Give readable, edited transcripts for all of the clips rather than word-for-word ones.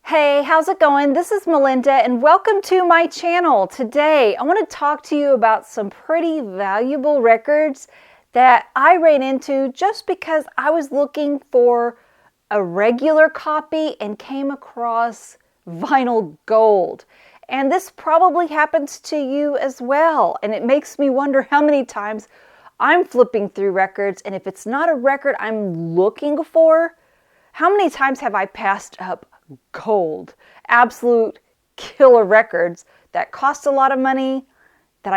Hey, how's it going? This is Melinda and welcome to my channel. Today, I want to talk to you about some pretty valuable records that I ran into just because I was looking for a regular copy and came across vinyl gold. And this probably happens to you as well. And it makes me wonder how many times I'm flipping through records, and if it's not a record I'm looking for, how many times have I passed up gold, absolute killer records that cost a lot of money that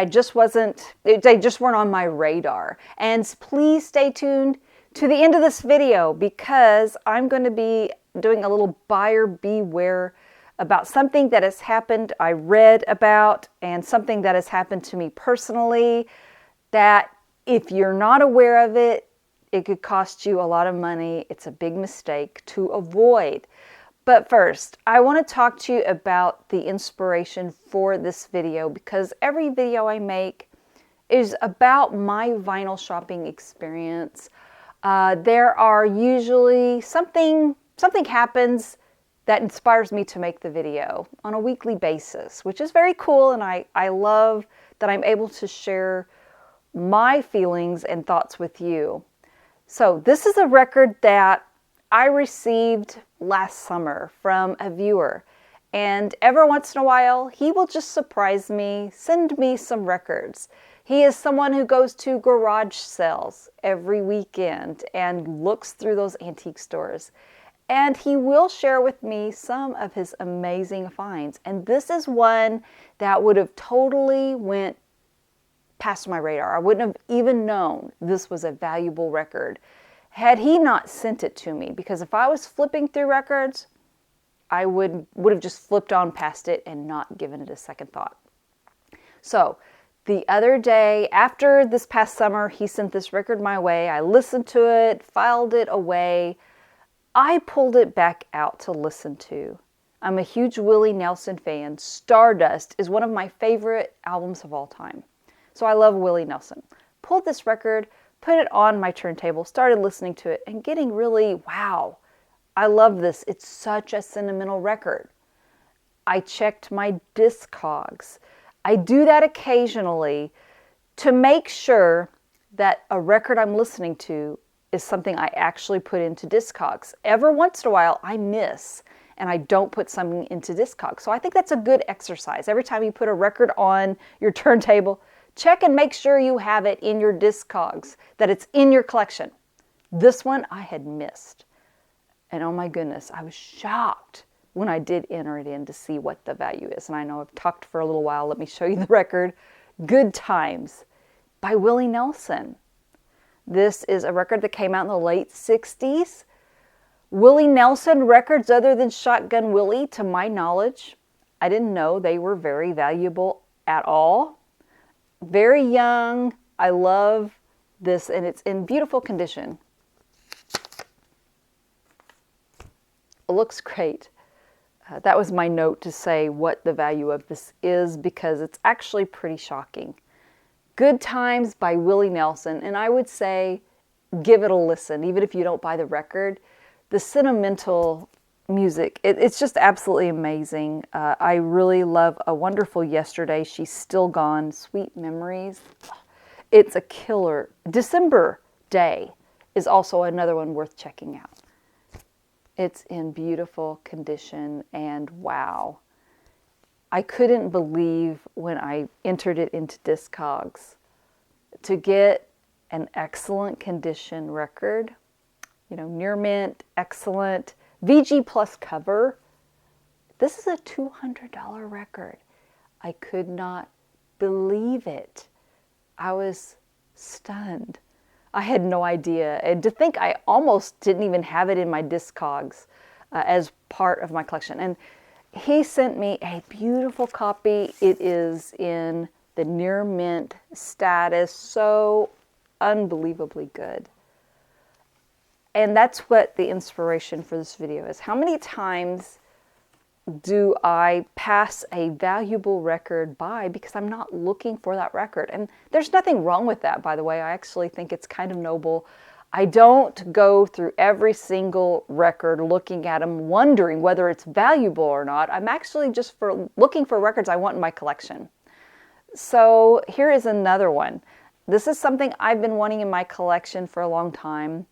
they just weren't on my radar? And please stay tuned to the end of this video because I'm going to be doing a little buyer beware about something that has happened, I read about, and something that has happened to me personally that if you're not aware of it, it could cost you a lot of money. It's a big mistake to avoid. But first, I want to talk to you about the inspiration for this video because every video I make is about my vinyl shopping experience. There are usually something happens that inspires me to make the video on a weekly basis, which is very cool, and I love that I'm able to share my feelings and thoughts with you. So this is a record that I received last summer from a viewer, and every once in a while he will just surprise me, send me some records. He is someone who goes to garage sales every weekend and looks through those antique stores, and he will share with me some of his amazing finds. And this is one that would have totally went past my radar. I wouldn't have even known this was a valuable record had he not sent it to me, because if I was flipping through records, I would have just flipped on past it and not given it a second thought. So the other day, after this past summer, he sent this record my way. I listened to it, filed it away. I pulled it back out to listen to. I'm a huge Willie Nelson fan. Stardust is one of my favorite albums of all time. So I love Willie Nelson. Pulled this record, put it on my turntable, started listening to it, and getting really, wow, I love this. It's such a sentimental record. I checked my Discogs. I do that occasionally to make sure that a record I'm listening to is something I actually put into Discogs. Every once in a while, I miss and I don't put something into Discogs. So I think that's a good exercise. Every time you put a record on your turntable, check and make sure you have it in your Discogs, that it's in your collection. This one I had missed. And oh my goodness, I was shocked when I did enter it in to see what the value is. And I know I've talked for a little while. Let me show you the record. Good Times by Willie Nelson. This is a record that came out in the late 60s. Willie Nelson records, other than Shotgun Willie, to my knowledge, I didn't know they were very valuable at all. Very young. I love this, and it's in beautiful condition. It looks great. That was my note to say what the value of this is, because it's actually pretty shocking. Good Times by Willie Nelson, and I would say give it a listen, even if you don't buy the record. The sentimental music, it's just absolutely amazing. I really love A Wonderful Yesterday, She's Still Gone, Sweet Memories. It's a killer. December Day is also another one worth checking out. It's in beautiful condition, and wow. I couldn't believe when I entered it into Discogs to get an excellent condition record. You know, near mint, excellent. VG Plus cover. This is a $200 record. I could not believe it. I was stunned. I had no idea. And to think I almost didn't even have it in my Discogs as part of my collection. And he sent me a beautiful copy. It is in the near mint status. So unbelievably good. And that's what the inspiration for this video is. How many times do I pass a valuable record by because I'm not looking for that record? And there's nothing wrong with that, by the way. I actually think it's kind of noble. I don't go through every single record looking at them, wondering whether it's valuable or not. I'm actually just looking for records I want in my collection. So here is another one. This is something I've been wanting in my collection for a long time.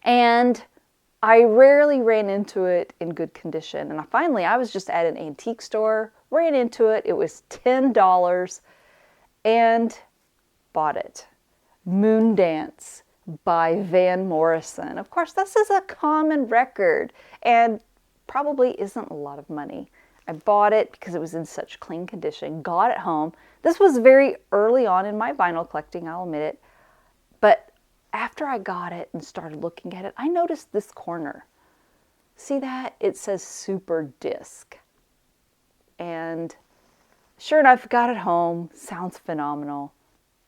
And I rarely ran into it in good condition. And finally, I was just at an antique store, ran into it. It was $10 and bought it. Moon Dance by Van Morrison. Of course, this is a common record and probably isn't a lot of money. I bought it because it was in such clean condition, got it home. This was very early on in my vinyl collecting, I'll admit it. But after I got it and started looking at it, I noticed this corner. See that? It says Super Disc. And sure enough, got it home. Sounds phenomenal.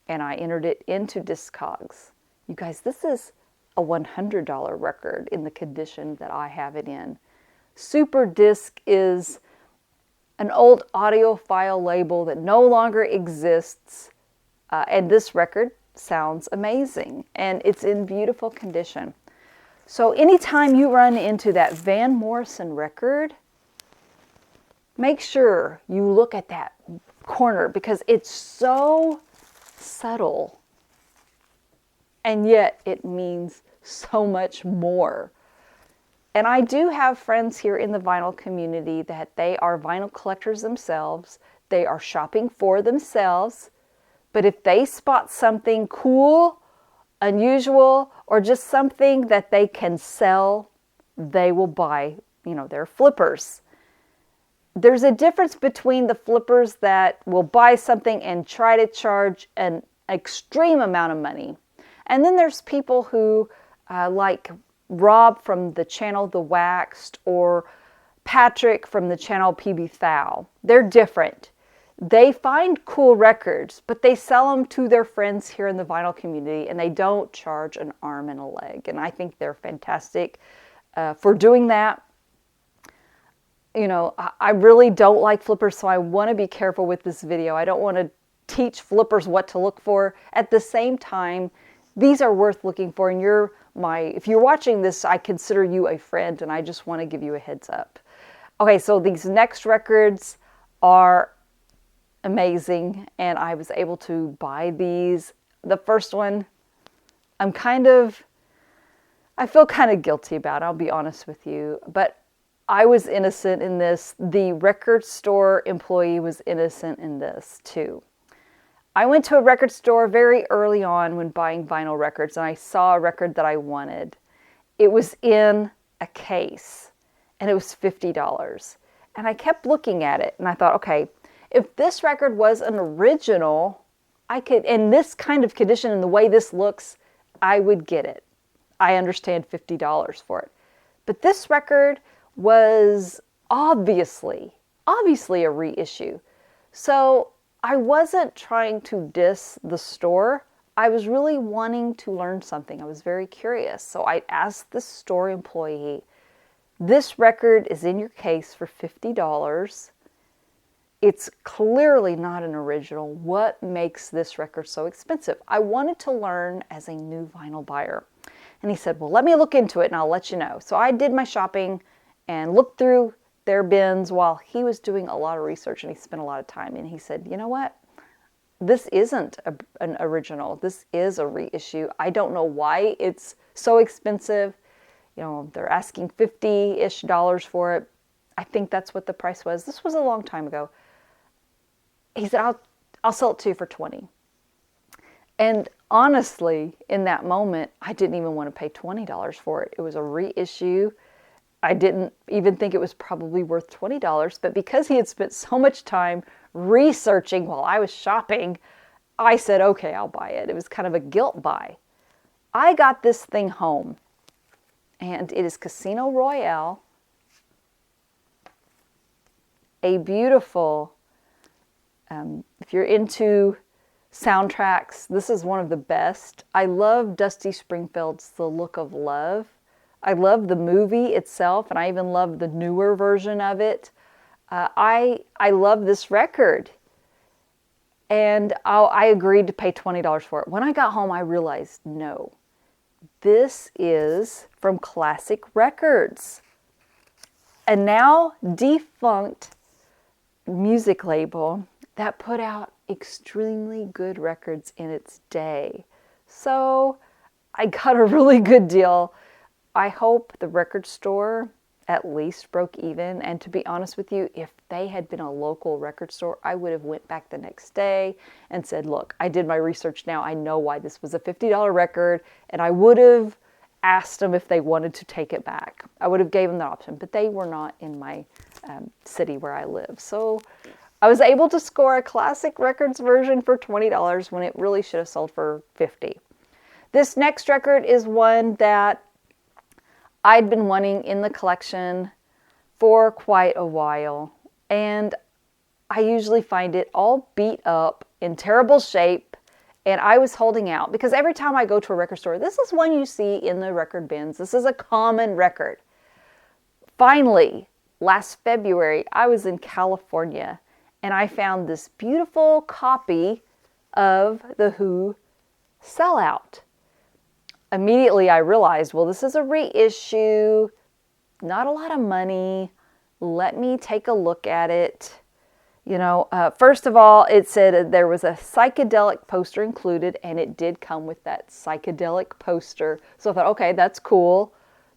And I entered it into Discogs. You guys, this is a $100 record in the condition that I have it in. Super Disc is an old audiophile label that no longer exists. And this record sounds amazing. And it's in beautiful condition. So anytime you run into that Van Morrison record, make sure you look at that corner because it's so subtle. And yet it means so much more. And I do have friends here in the vinyl community that they are vinyl collectors themselves. They are shopping for themselves. But if they spot something cool, unusual, or just something that they can sell, they will buy, their flippers. There's a difference between the flippers that will buy something and try to charge an extreme amount of money. And then there's people who like Rob from the channel The Waxed or Patrick from the channel PB Thou. They're different. They find cool records, but they sell them to their friends here in the vinyl community, and they don't charge an arm and a leg. And I think they're fantastic for doing that. I really don't like flippers, so I want to be careful with this video. I don't want to teach flippers what to look for. At the same time, these are worth looking for, and if you're watching this, I consider you a friend, and I just want to give you a heads up. Okay, so these next records are amazing, and I was able to buy these. The first one, I feel kind of guilty about, I'll be honest with you, but I was innocent in this. The record store employee was innocent in this too. I went to a record store very early on when buying vinyl records, and I saw a record that I wanted. It was in a case, and it was $50. And I kept looking at it, and I thought, okay, if this record was an original, I could, in this kind of condition and the way this looks, I would get it. I understand $50 for it. But this record was obviously a reissue. So I wasn't trying to diss the store. I was really wanting to learn something. I was very curious. So I asked the store employee, this record is in your case for $50. It's clearly not an original. What makes this record so expensive? I wanted to learn as a new vinyl buyer. And he said, well, let me look into it and I'll let you know. So I did my shopping and looked through their bins while he was doing a lot of research, and he spent a lot of time. And he said, you know what? This isn't an original. This is a reissue. I don't know why it's so expensive. They're asking $50-ish for it. I think that's what the price was. This was a long time ago. He said, I'll sell it to you for $20. And honestly, in that moment, I didn't even want to pay $20 for it. It was a reissue. I didn't even think it was probably worth $20, but because he had spent so much time researching while I was shopping, I said, okay, I'll buy it. It was kind of a guilt buy. I got this thing home, and it is Casino Royale, a beautiful, if you're into soundtracks, this is one of the best. I love Dusty Springfield's The Look of Love. I love the movie itself, and I even love the newer version of it. I love this record, and I agreed to pay $20 for it. When I got home, I realized, no, This is from Classic Records, a now defunct music label that put out extremely good records in its day. So I got a really good deal. I hope the record store at least broke even. And to be honest with you, if they had been a local record store, I would have went back the next day and said, look, I did my research now. I know why this was a $50 record. And I would have asked them if they wanted to take it back. I would have gave them the option, but they were not in my city where I live. So I was able to score a Classic Records version for $20 when it really should have sold for $50. This next record is one that I'd been wanting in the collection for quite a while, and I usually find it all beat up in terrible shape, and I was holding out because every time I go to a record store, this is one you see in the record bins. This is a common record. Finally, last February, I was in California, and I found this beautiful copy of the Who Sellout. Immediately I realized, well, this is a reissue, not a lot of money. Let me take a look at it. You know, first of all, it said there was a psychedelic poster included, and it did come with that psychedelic poster. So I thought, okay, that's cool.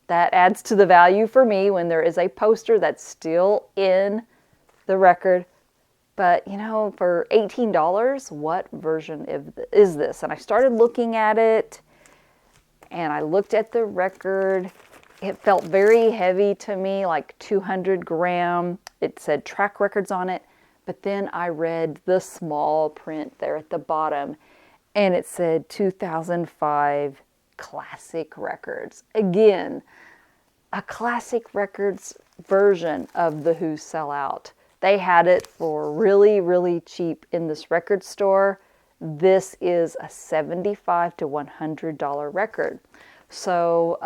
That adds to the value for me when there is a poster that's still in the record. But, you know, for $18, what version is this? And I started looking at it. And I looked at the record. It felt very heavy to me, like 200 gram. It said track records on it. But then I read the small print there at the bottom, and it said 2005 Classic Records. Again, a Classic Records version of the Who Sellout. They had it for really, really cheap in this record store. This is a $75 to $100 record. So,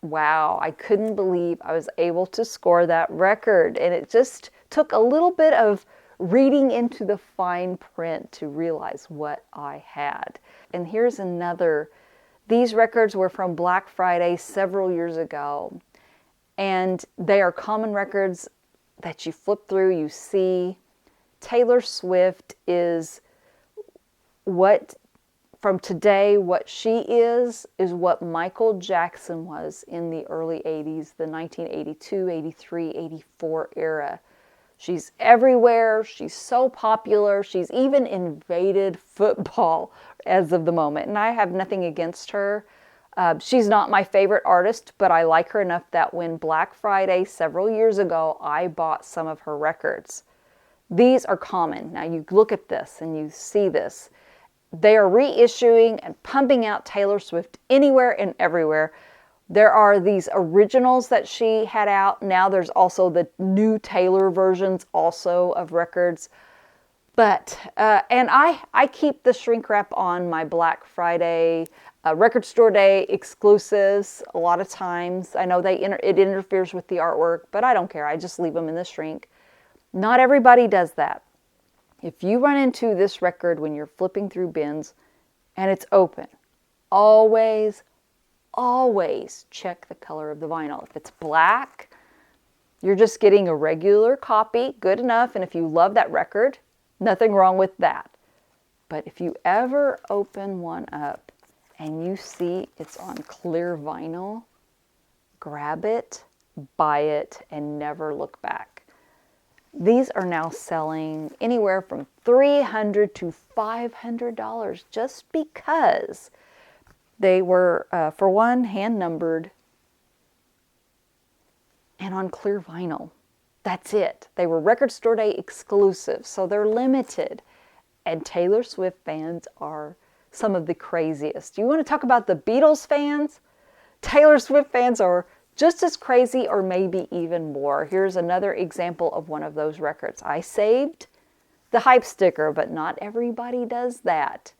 wow, I couldn't believe I was able to score that record. And it just took a little bit of reading into the fine print to realize what I had. And here's another. These records were from Black Friday several years ago. And they are common records that you flip through, you see. Taylor Swift is what, from today, what she is what Michael Jackson was in the early 80s, the 1982, 83, 84 era. She's everywhere. She's so popular. She's even invaded football as of the moment. And I have nothing against her. She's not my favorite artist, but I like her enough that when Black Friday several years ago, I bought some of her records. These are common. Now you look at this and you see this. They are reissuing and pumping out Taylor Swift anywhere and everywhere. There are these originals that she had out. Now there's also the new Taylor versions also of records. But, and I keep the shrink wrap on my Black Friday record store day exclusives a lot of times. I know it interferes with the artwork, but I don't care. I just leave them in the shrink. Not everybody does that. If you run into this record when you're flipping through bins and it's open, always check the color of the vinyl. If it's black, you're just getting a regular copy, good enough. And if you love that record, nothing wrong with that. But if you ever open one up and you see it's on clear vinyl, grab it, buy it, and never look back. These are now selling anywhere from $300 to $500 just because they were, for one, hand-numbered and on clear vinyl. That's it. They were record store day exclusives, so they're limited. And Taylor Swift fans are some of the craziest. You want to talk about the Beatles fans? Taylor Swift fans are just as crazy or maybe even more. Here's another example of one of those records. I saved the hype sticker, but not everybody does that.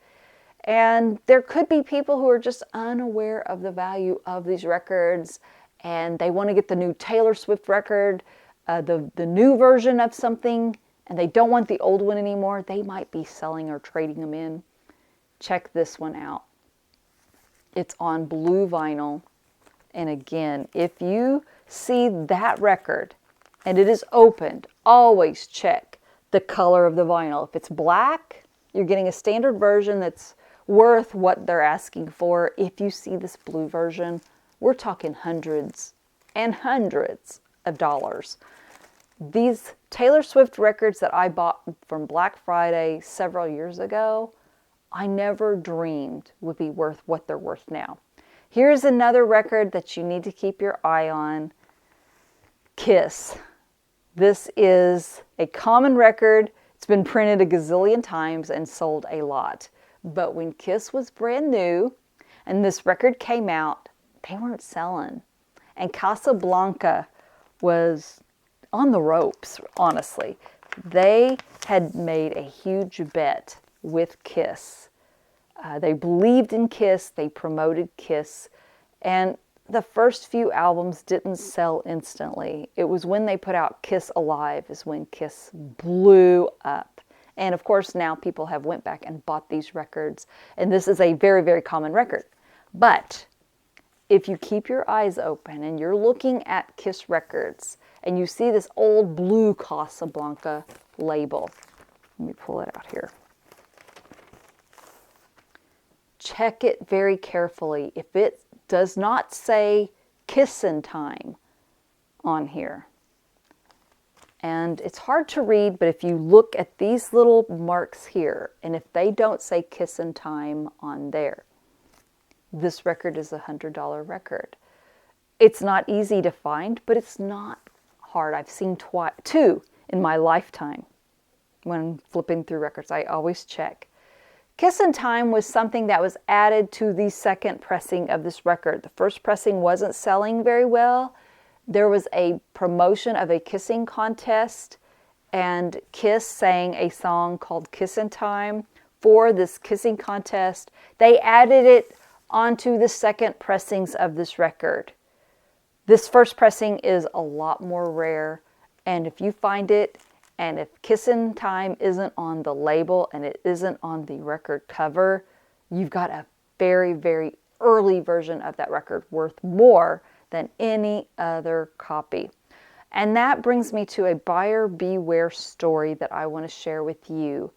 And there could be people who are just unaware of the value of these records and they want to get the new Taylor Swift record, the new version of something, and they don't want the old one anymore. They might be selling or trading them in. Check this one out. It's on blue vinyl. And again, if you see that record and it is opened, always check the color of the vinyl. If it's black, you're getting a standard version that's worth what they're asking for. If you see this blue version, we're talking hundreds and hundreds of dollars. These Taylor Swift records that I bought from Black Friday several years ago, I never dreamed would be worth what they're worth now. Here's another record that you need to keep your eye on. Kiss. This is a common record. It's been printed a gazillion times and sold a lot. But when Kiss was brand new and this record came out, they weren't selling. And Casablanca was on the ropes, honestly. They had made a huge bet with Kiss. They believed in Kiss. They promoted Kiss. And the first few albums didn't sell instantly. It was when they put out Kiss Alive is when Kiss blew up. And of course, now people have went back and bought these records. And this is a very, very common record. But if you keep your eyes open and you're looking at Kiss records and you see this old blue Casablanca label, let me pull it out here. Check it very carefully. If it does not say Kissin' Time on here, and it's hard to read, but if you look at these little marks here, and if they don't say Kissin' Time on there, this record is a $100 record. It's not easy to find, but it's not hard. I've seen two in my lifetime when flipping through records. I always check. Kissin' Time was something that was added to the second pressing of this record. The first pressing wasn't selling very well. There was a promotion of a kissing contest, and Kiss sang a song called Kissin' Time for this kissing contest. They added it onto the second pressings of this record. This first pressing is a lot more rare, and if you find it, and if Kissin' Time isn't on the label and it isn't on the record cover, you've got a very, very early version of that record worth more than any other copy. And that brings me to a buyer beware story that I want to share with you.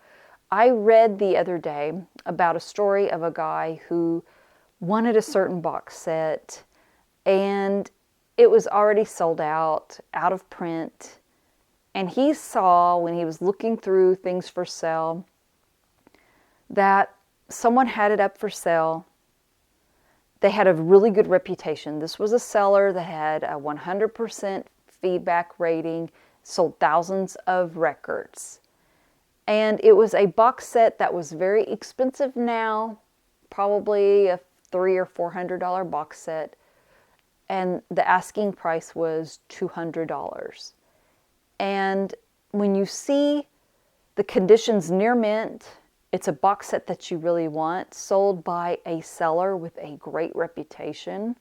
I read the other day about a story of a guy who wanted a certain box set and it was already sold out of print. And he saw, when he was looking through things for sale, that someone had it up for sale. They had a really good reputation. This was a seller that had a 100% feedback rating, sold thousands of records. And it was a box set that was very expensive now, probably a $300 or $400 box set. And the asking price was $200. And when you see the conditions near mint, it's a box set that you really want, sold by a seller with a great reputation.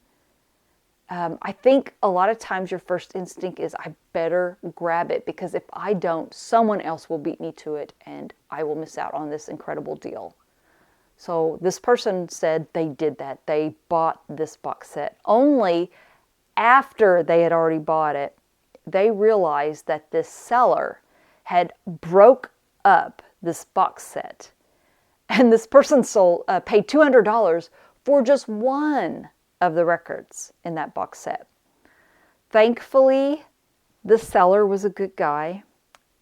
I think a lot of times your first instinct is, I better grab it, because if I don't, someone else will beat me to it and I will miss out on this incredible deal. So this person said they did that. They bought this box set. Only after they had already bought it, they realized that this seller had broke up this box set. And this person paid $200 for just one of the records in that box set. Thankfully, the seller was a good guy,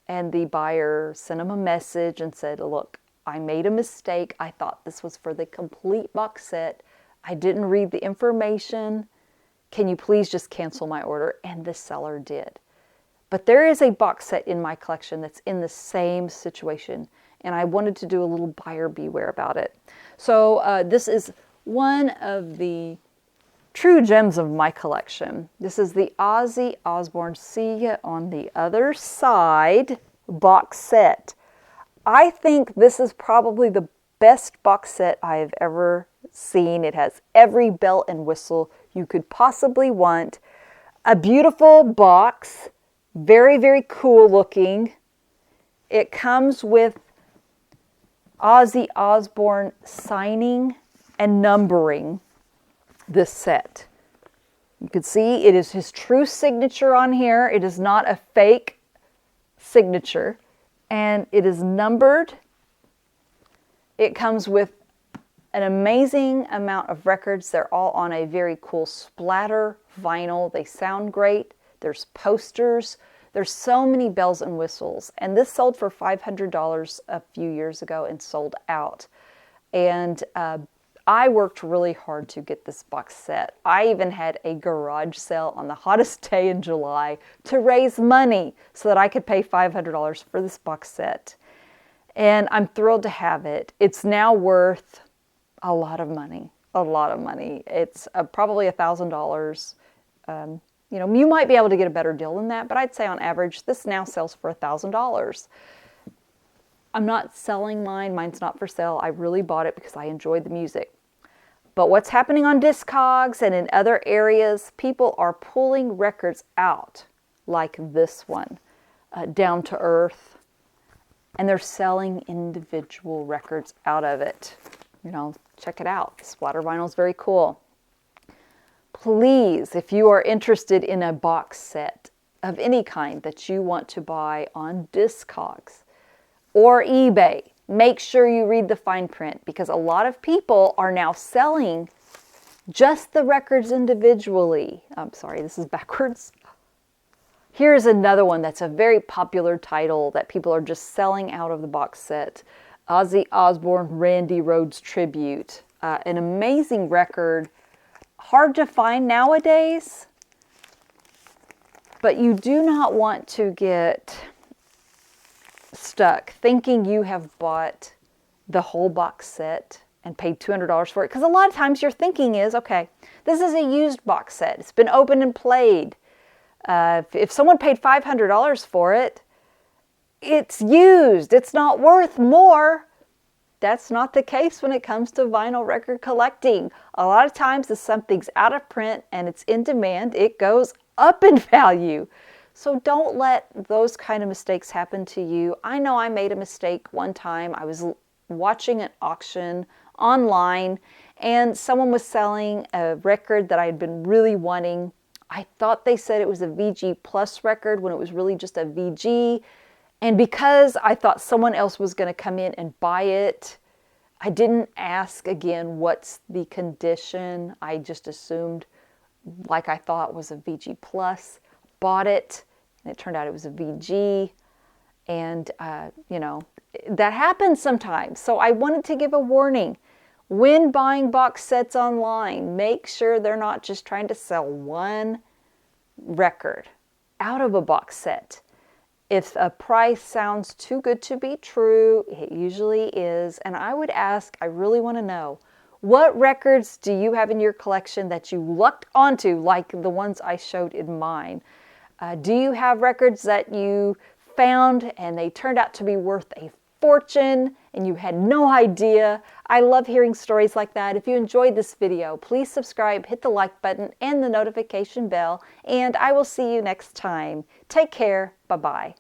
and the buyer sent him a message and said, look, I made a mistake. I thought this was for the complete box set. I didn't read the information. Can you please just cancel my order? And the seller did. But there is a box set in my collection that's in the same situation, and I wanted to do a little buyer beware about it. So this is one of the true gems of my collection. This is the Ozzy Osbourne See Ya on the Other Side box set. I think this is probably the best box set I have ever seen. It has every bell and whistle you could possibly want. A beautiful box, very, very cool looking. It comes with Ozzy Osbourne signing and numbering this set. You can see it is his true signature on here. It is not a fake signature, and it is numbered. It comes with an amazing amount of records. They're all on a very cool splatter vinyl. They sound great. There's posters. There's so many bells and whistles. And this sold for $500 a few years ago and sold out. And I worked really hard to get this box set. I even had a garage sale on the hottest day in July to raise money so that I could pay $500 for this box set. And I'm thrilled to have it. It's now worth a lot of money, a lot of money. It's probably $1,000. You know, you might be able to get a better deal than that, but I'd say on average, this now sells for $1,000. I'm not selling mine. Mine's not for sale. I really bought it because I enjoyed the music. But what's happening on Discogs and in other areas, people are pulling records out like this one, Down to Earth, and they're selling individual records out of it. You know, check it out. Splatter vinyl is very cool. Please, if you are interested in a box set of any kind that you want to buy on Discogs or eBay, make sure you read the fine print, because a lot of people are now selling just the records individually. I'm sorry, this is backwards. Here's another one that's a very popular title that people are just selling out of the box set. Ozzy Osbourne, Randy Rhoads Tribute. An amazing record. Hard to find nowadays, but you do not want to get stuck thinking you have bought the whole box set and paid $200 for it. Because a lot of times your thinking is, okay, this is a used box set. It's been opened and played. If someone paid $500 for it, it's used. It's not worth more. That's not the case when it comes to vinyl record collecting. A lot of times if something's out of print and it's in demand, it goes up in value. So don't let those kind of mistakes happen to you. I know I made a mistake one time. I was watching an auction online and someone was selling a record that I had been really wanting. I thought they said it was a VG Plus record when it was really just a VG. And because I thought someone else was going to come in and buy it, I didn't ask again what's the condition. I just assumed, like I thought was a VG Plus, bought it, and it turned out it was a VG. And, you know, that happens sometimes. So I wanted to give a warning. When buying box sets online, make sure they're not just trying to sell one record out of a box set. If a price sounds too good to be true, it usually is. And I would ask, I really want to know, what records do you have in your collection that you lucked onto, like the ones I showed in mine? Do you have records that you found and they turned out to be worth a fortune and you had no idea? I love hearing stories like that. If you enjoyed this video, please subscribe, hit the like button and the notification bell, and I will see you next time. Take care. Bye-bye.